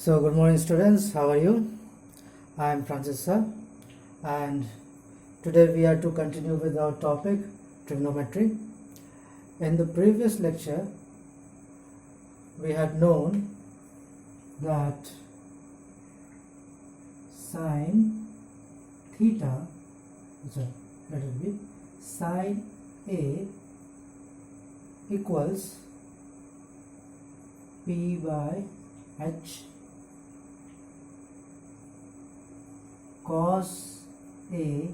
So good morning students, how are you? I am Francis sir, and today we are to continue with our topic trigonometry. In the previous lecture we had known that sine theta, let it be sine A equals P by H cos A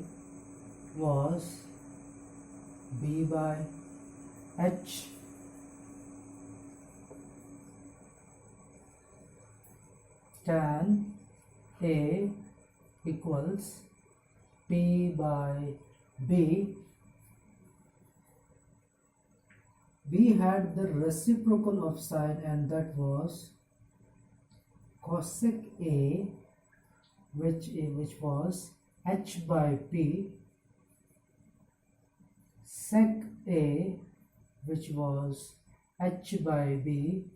was B by H tan A equals P by B. We had the reciprocal of sine, and that was cosec A, which was H by P, sec A, which was H by B,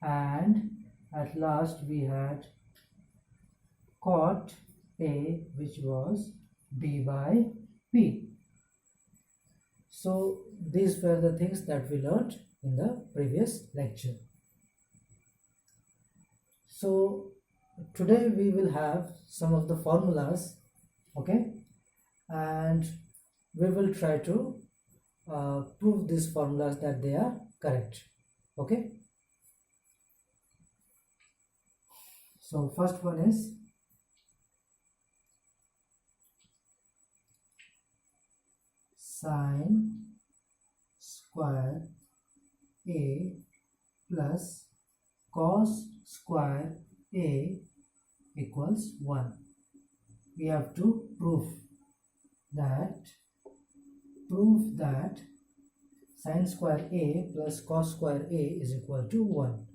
and at last we had cot A, which was B by P. So these were the things that we learned in the previous lecture. So today we will have some of the formulas, okay, and we will try to prove these formulas that they are correct, okay. So first one is sine square A plus cos square A equals 1. We have to prove that sine square A plus cos square A is equal to 1.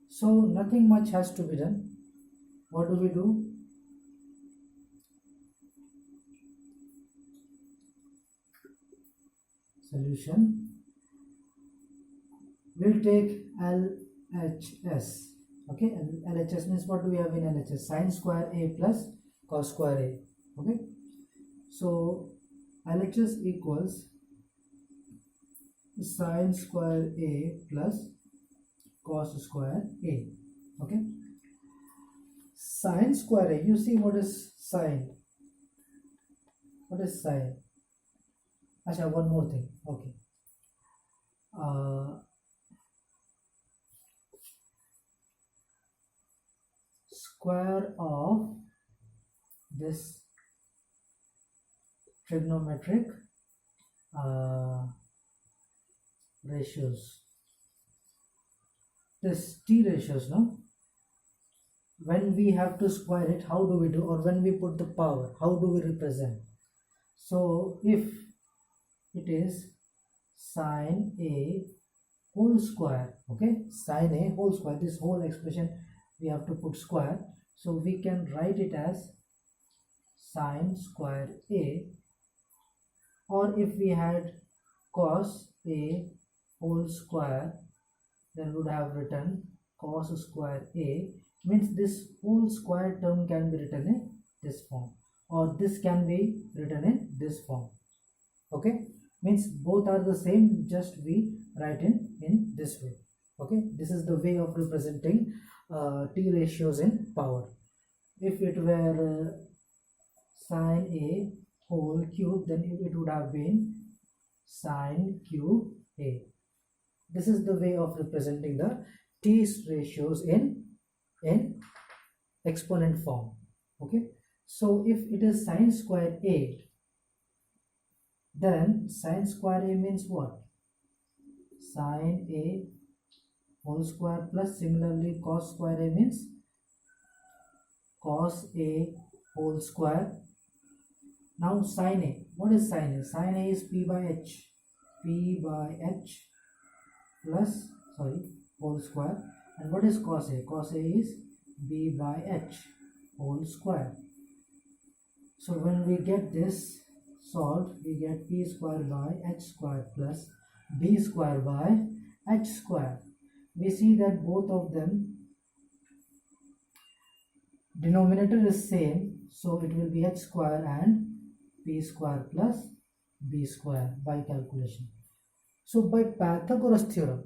So nothing much has to be done. What do? Solution. We'll take LHS. Okay, and LHS means, what do we have in LHS? Sine square A plus cos square A. Okay, so LHS equals sine square A plus cos square A. Okay, sine square A, you see what is sine? What is sine? Achha, one more thing. Okay, square of this trigonometric ratios, this t ratios, no? When we have to square it, how do we do? Or when we put the power, how do we represent? So if it is sine A whole square, okay, sine A whole square, this whole expression we have to put square, so we can write it as sine square A. Or if we had cos A whole square, then would have written cos square A. Means this whole square term can be written in this form, or this can be written in this form. Okay, means both are the same, just we write in this way. Okay, this is the way of representing t ratios in power. If it were sine A whole cube, then it would have been sine cube A. This is the way of representing the t ratios in exponent form. Okay, so if it is sine square A, then sine square A means what? Sine A whole square plus, similarly cos square A means cos A whole square. Now sine A, what is sine A? Sine A is P by H plus, whole square. And what is cos A? Cos A is B by H whole square. So when we get this solved, we get P square by H square plus B square by H square. We see that both of them denominator is same, so it will be h square and p square plus b square by calculation. So by Pythagoras theorem,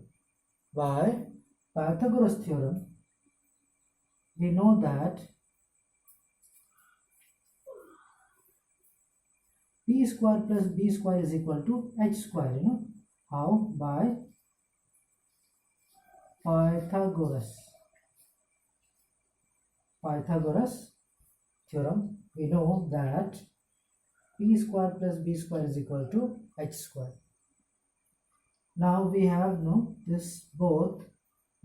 we know that p square plus b square is equal to h square. How? By Pythagoras theorem, we know that p square plus b square is equal to h square. Now we have this both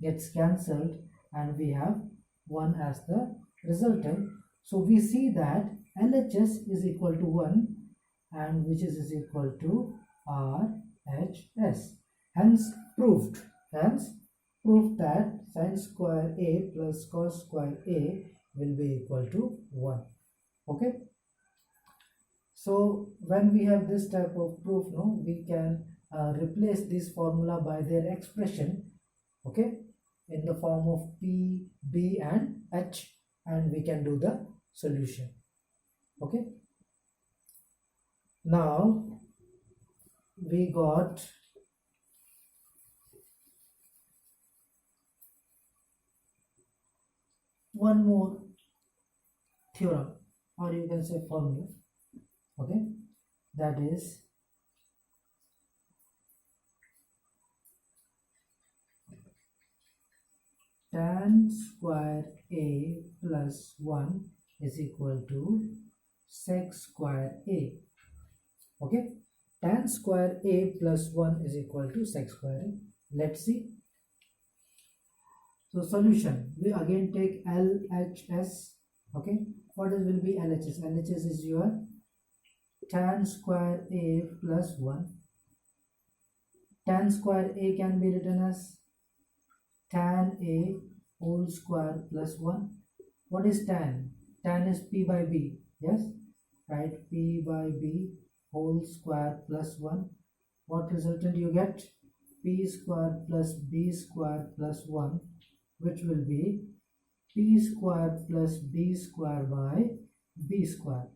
gets cancelled and we have 1 as the resultant. So we see that LHS is equal to 1 and which is equal to RHS. Hence proved that sin square A plus cos square A will be equal to 1. Okay. So when we have this type of proof, we can replace this formula by their expression, okay, in the form of P, B and H, and we can do the solution. Okay. Now we got one more theorem, or you can say formula, okay, that is tan square A plus 1 is equal to sec square A. Okay, tan square A plus 1 is equal to sec square A. Let's see. So solution, we again take LHS. Okay, what will be LHS? LHS is your tan square A plus 1. Tan square A can be written as tan A whole square plus 1. What is tan? Tan is P by B. Yes, right, P by B whole square plus 1. What resultant you get? P square plus B square plus 1, which will be P square plus B square by B square.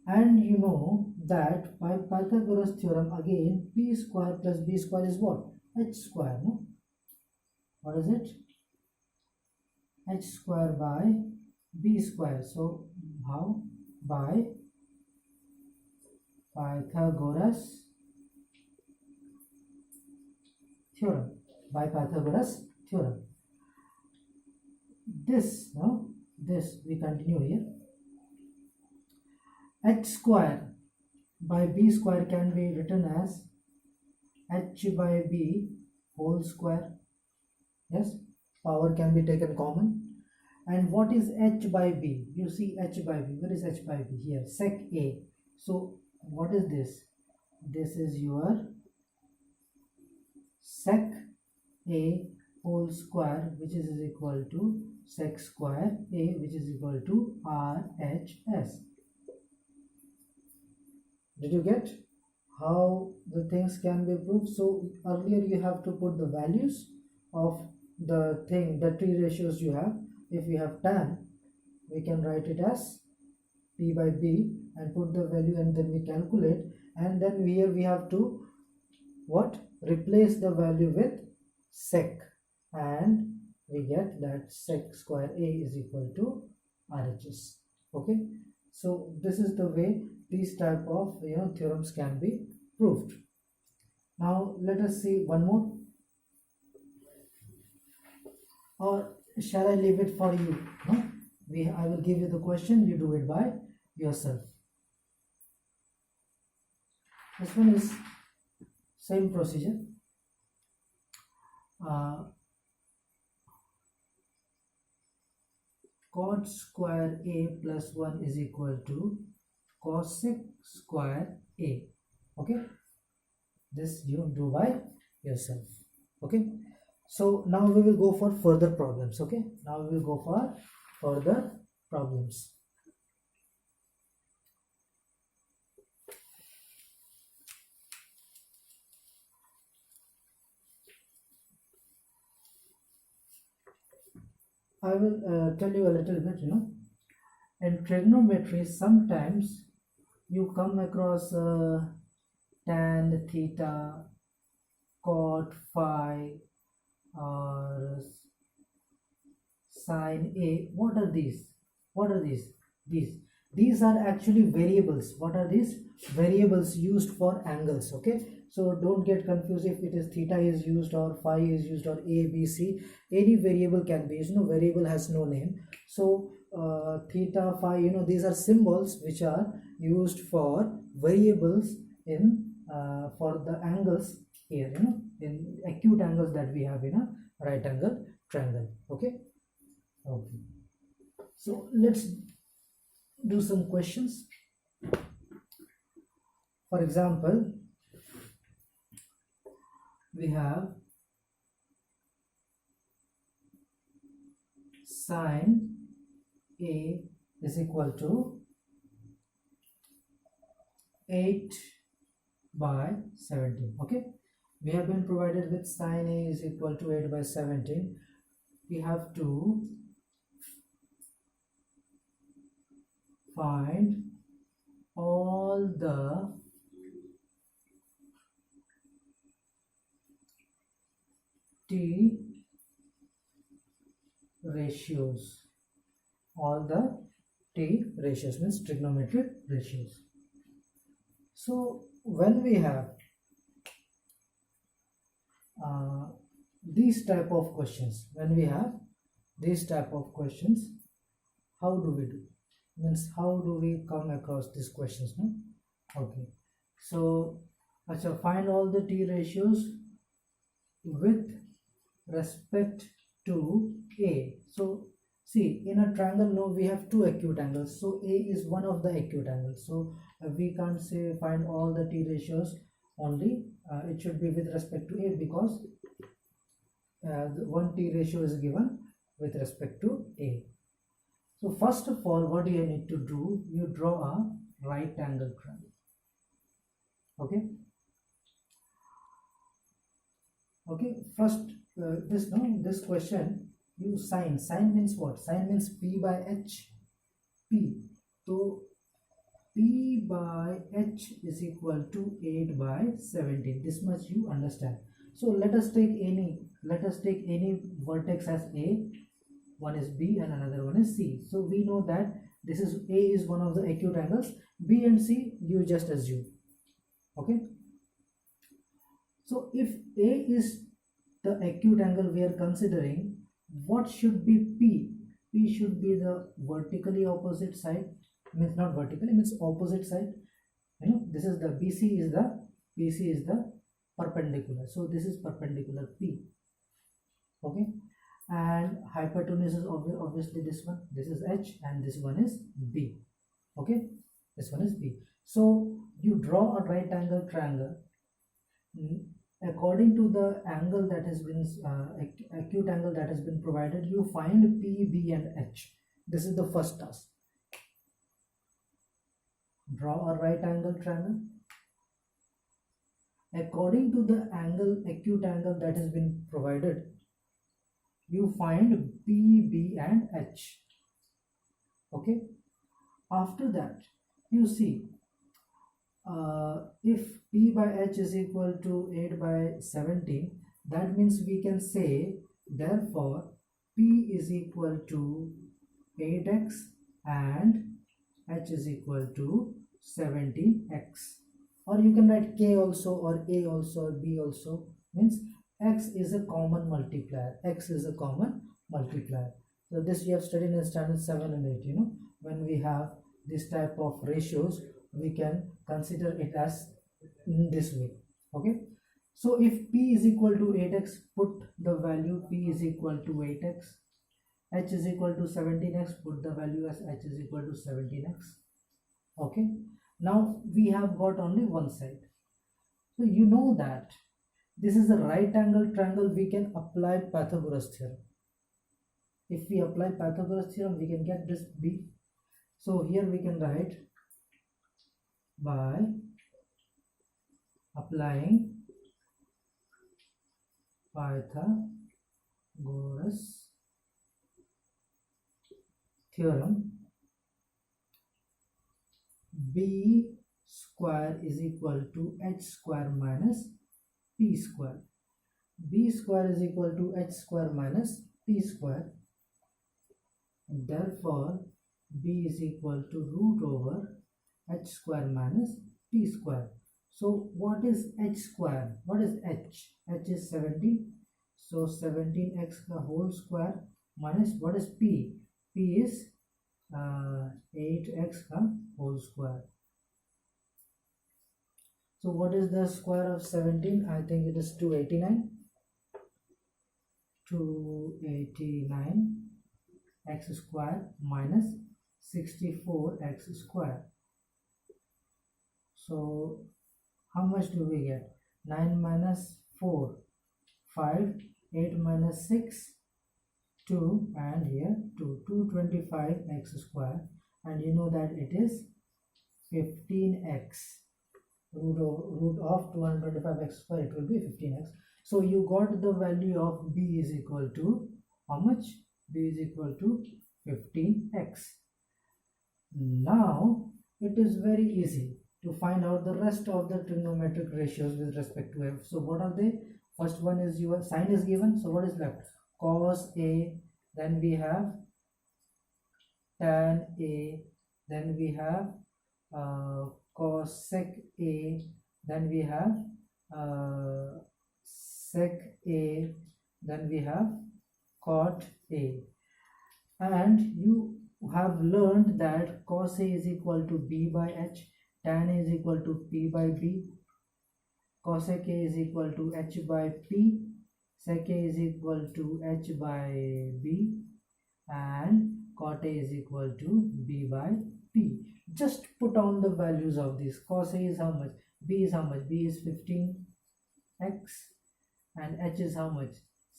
And you know that by Pythagoras theorem again, P square plus B square is what? H square, no? What is it? H square by B square. So how? By Pythagoras theorem. This we continue here. H square by B square can be written as H by B whole square. Yes, power can be taken common. And what is H by B? You see H by B. Where is H by B? Here, sec A. So what is this? This is your sec A whole square, which is equal to sec square A, which is equal to RHS. Did you get how the things can be proved? So earlier you have to put the values of the thing, the three ratios you have. If we have tan, we can write it as P by B and put the value and then we calculate, and then here we have to what? Replace the value with sec, and we get that sec square A is equal to RHS. Okay, so this is the way these type of theorems can be proved. Now let us see one more, or shall I leave it for you? No? I will give you the question, you do it by yourself. This one is same procedure. Cot square A plus 1 is equal to cosec square A. Okay, this you do by yourself. Okay, so now we will go for further problems. Okay, now we will go for further problems. I will tell you a little bit, in trigonometry sometimes you come across tan theta, cot phi, or sine A. What are these? What are these? These are actually variables. What are these? Variables used for angles. Okay, so don't get confused if it is theta is used or phi is used or A, B, C. Any variable can be used. No variable has no name. So theta, phi, these are symbols which are used for variables in for the angles here, in acute angles that we have in a right angle triangle. Okay. So let's do some questions. For example, we have sine A is equal to 8 by 17. Okay, we have been provided with sine A is equal to 8 by 17. We have to find all the t ratios. All the t ratios means trigonometric ratios. So when we have these type of questions, how do we do? Means how do we come across these questions? No? Okay, so find all the t ratios with respect to A. So see, in a triangle, no, we have two acute angles, so A is one of the acute angles. So we can't say find all the t ratios only. It should be with respect to A, because the one t ratio is given with respect to A. So first of all, what do you need to do? You draw a right angle triangle. Okay. Okay. First, this question, you sine. Sine means what? Sine means P by H. P. So P by H is equal to 8 by 17. This much you understand. So let us take any vertex as A. One is B and another one is C. So we know that this is A is one of the acute angles. B and C you just assume. Okay. So if A is the acute angle we are considering, what should be P? P should be the vertically opposite side. Means not vertically, means opposite side. This is the BC is the perpendicular. So this is perpendicular P. Okay. And hypotenuse is obviously this one. This is H and this one is B. Okay, this one is B. So you draw a right angle triangle according to the angle that has been acute angle that has been provided. You find P, B and H. This is the first task. Draw a right angle triangle according to the acute angle that has been provided. You find P, B and H. Okay. After that, you see if P by H is equal to 8 by 17, that means we can say therefore P is equal to 8x and H is equal to 17x. Or you can write K also, or A also, or B also. Means X is a common multiplier. X is a common multiplier. So this you have studied in standard 7 and 8. When we have this type of ratios, we can consider it as in this way. Okay. So if P is equal to 8x, put the value P is equal to 8x. H is equal to 17x, put the value as H is equal to 17x. Okay. Now we have got only one side. So you know that this is a right angle triangle. We can apply Pythagoras theorem. If we apply Pythagoras theorem, we can get this B. So here we can write by applying Pythagoras theorem, b square is equal to h square minus p square. B square is equal to h square minus p square. Therefore, b is equal to root over h square minus p square. So what is h square? What is h? H is 17. So 17x ka whole square minus what is p? P is 8x ka whole square. So what is the square of 17? I think it is 289. 289 x square minus 64x square. So how much do we get? 9 minus 4, 5, 8 minus 6, 2, and here 2, 225x square, and you know that it is 15x. Root of 225x square, it will be 15x. So you got the value of b is equal to how much? B is equal to 15x. Now it is very easy to find out the rest of the trigonometric ratios with respect to f. So what are they? First one is your sine is given. So what is left? Cos a, then we have tan a, then we have cosec a, then we have sec a, then we have cot a. And you have learned that cos a is equal to b by h, tan a is equal to p by b, cosec a is equal to h by p, sec a is equal to h by b, and cot a is equal to b by p. Just put on the values of these. Cos a is how much? B is how much? B is 15x, and h is how much?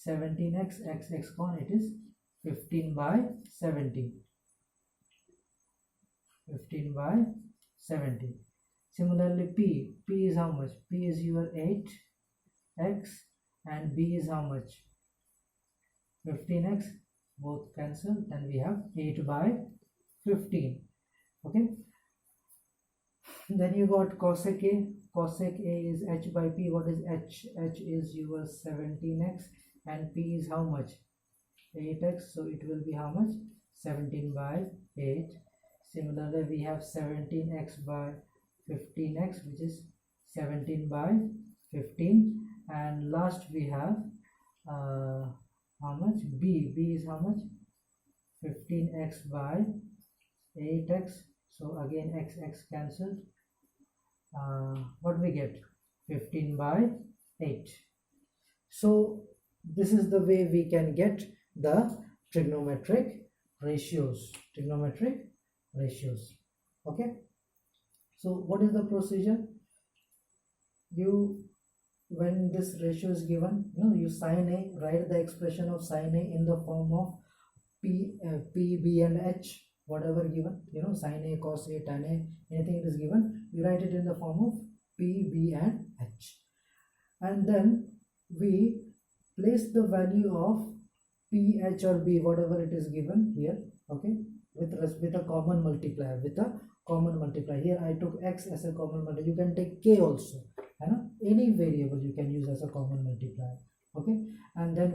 17x. X con, it is 15 by 17. 15 by 17. Similarly, p is how much? P is your 8x, and b is how much? 15x. Both cancel, then we have 8 by 15. Okay, then you got cosec a. Cosec a is h by p. What is h? H is your 17x, and p is how much? 8x. So it will be how much? 17 by 8. Similarly, we have 17x by 15x, which is 17 by 15. And last we have how much? B is how much? 15x by 8x. So again x cancelled. What we get? 15 by 8. So this is the way we can get the trigonometric ratios. Okay, so what is the procedure? When this ratio is given, you sin a, write the expression of sin a in the form of p, b and h, whatever given, sin a, cos a, tan a, anything it is given, you write it in the form of p, b and h, and then we place the value of p, h or b, whatever it is given here, okay, with a common multiplier, here I took x as a common multiplier. You can take k also, any variable you can use as a common multiplier, okay, and then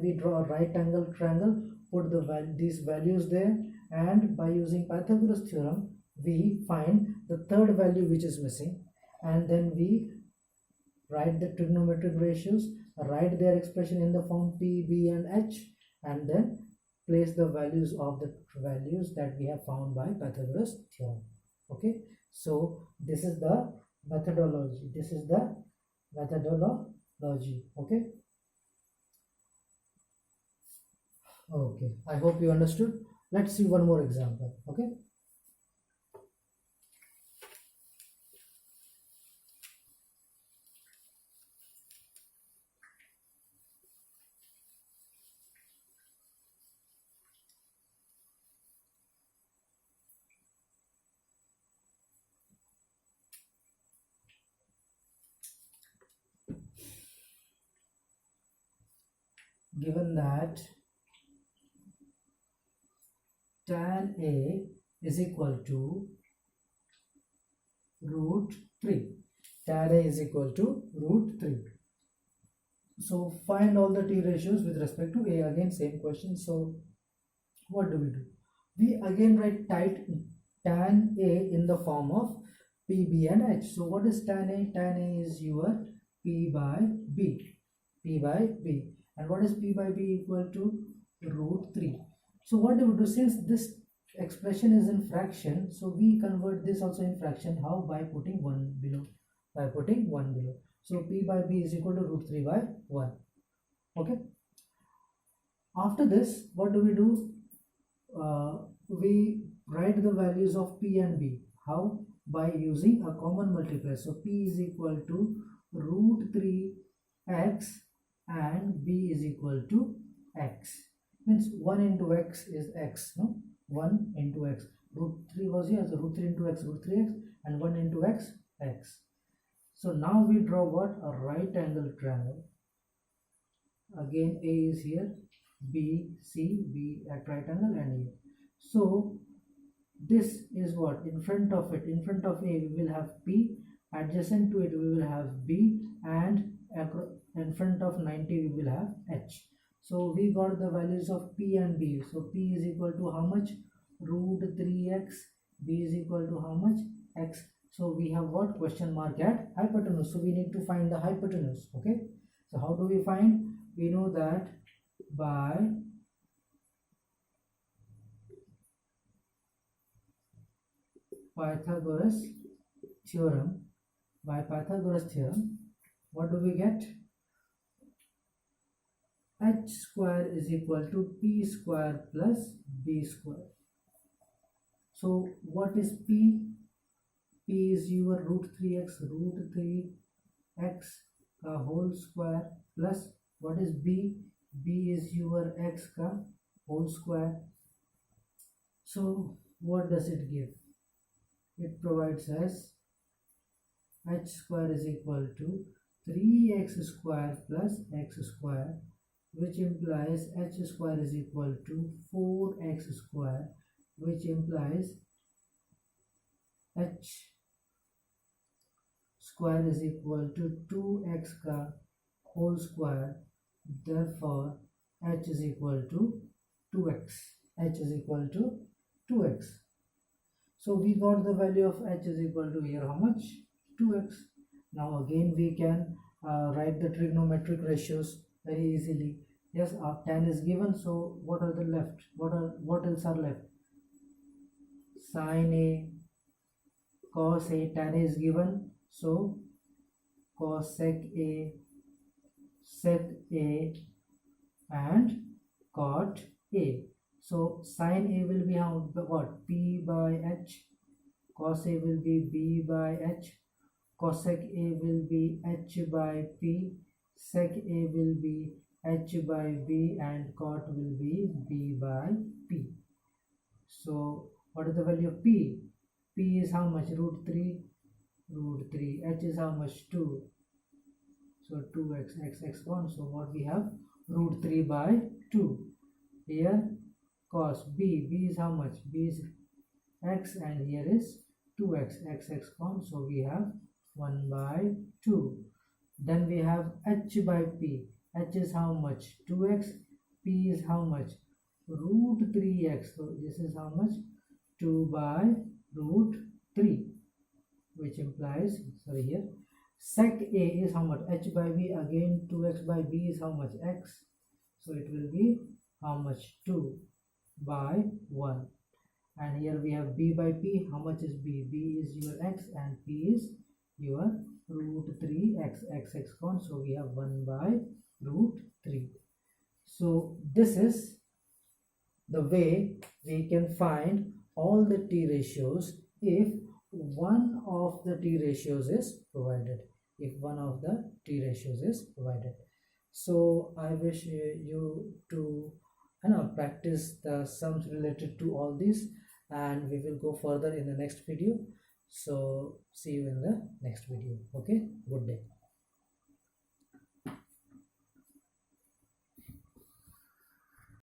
we draw a right angle triangle, put these values there, and by using Pythagoras theorem we find the third value which is missing, and then we write the trigonometric ratios, write their expression in the form p, b and h, and then place the values of the values that we have found by Pythagoras theorem. Okay, so this is the methodology. Okay. Okay, I hope you understood. Let's see one more example. Okay, given that tan A is equal to root 3. Tan A is equal to root 3. So find all the t ratios with respect to A. Again same question. So what do? We again write tan A in the form of P, B and H. So what is tan A? Tan A is your P by B. P by B. And what is P by B? Equal to root 3. So what do? Since this expression is in fraction, so we convert this also in fraction. How? By putting 1 below. By putting 1 below. So P by B is equal to root 3 by 1. Okay. After this, what do? We write the values of P and B. How? By using a common multiplier. So P is equal to root 3x and B is equal to x. Means 1 into x is x. No? 1 into x. Root 3 was here. So root 3 into x, root 3x, and 1 into x, x. So now we draw what? A right angle triangle. Again A is here, B, C, B at right angle and A. So this is what? In front of it, in front of A we will have P, adjacent to it we will have B, and in front of 90 we will have H. So we got the values of P and B. So P is equal to how much? Root 3x. B is equal to how much? X. So we have what? Question mark at hypotenuse. So we need to find the hypotenuse. Okay. So how do we find? We know that by Pythagoras theorem. By Pythagoras theorem, what do we get? H square is equal to P square plus B square. So what is P? P is your root 3x, root 3x ka whole square plus what is B? B is your x ka whole square. So what does it give? It provides us h square is equal to 3x square plus x square, which implies h square is equal to 4x square, which implies h square is equal to 2x ka whole square. Therefore h is equal to 2x. H is equal to 2x. So we got the value of h is equal to here how much? 2x. Now again we can write the trigonometric ratios very easily. Yes, tan is given, so what are the left? What else are left? Sin A, cos A, tan A is given, so cos sec A, sec A and cot A. So sin A will be how? What? P by H. Cos A will be B by H. Cosec A will be H by P. Sec A will be H by B and cot will be B by P. So what is the value of P? P is how much? Root 3. Root 3. H is how much? 2. So 2x, x 1. So what we have? Root 3 by 2. Here cos B. B is how much? B is x and here is 2x, x 1. So we have 1 by 2. Then we have h by p. H is how much? 2x. P is how much? Root 3x. So this is how much? 2 by root 3, which implies, sorry here, sec A is how much? H by B. Again 2x by B is how much? X. So it will be how much? 2 by 1. And here we have B by P. How much is B? B is your x and P is your root 3x, x 1. So we have 1 by root 3. So this is the way we can find all the t ratios if one of the t ratios is provided. If one of the t ratios is provided. So I wish you to practice the sums related to all these, and we will go further in the next video. So see you in the next video. Okay, good day.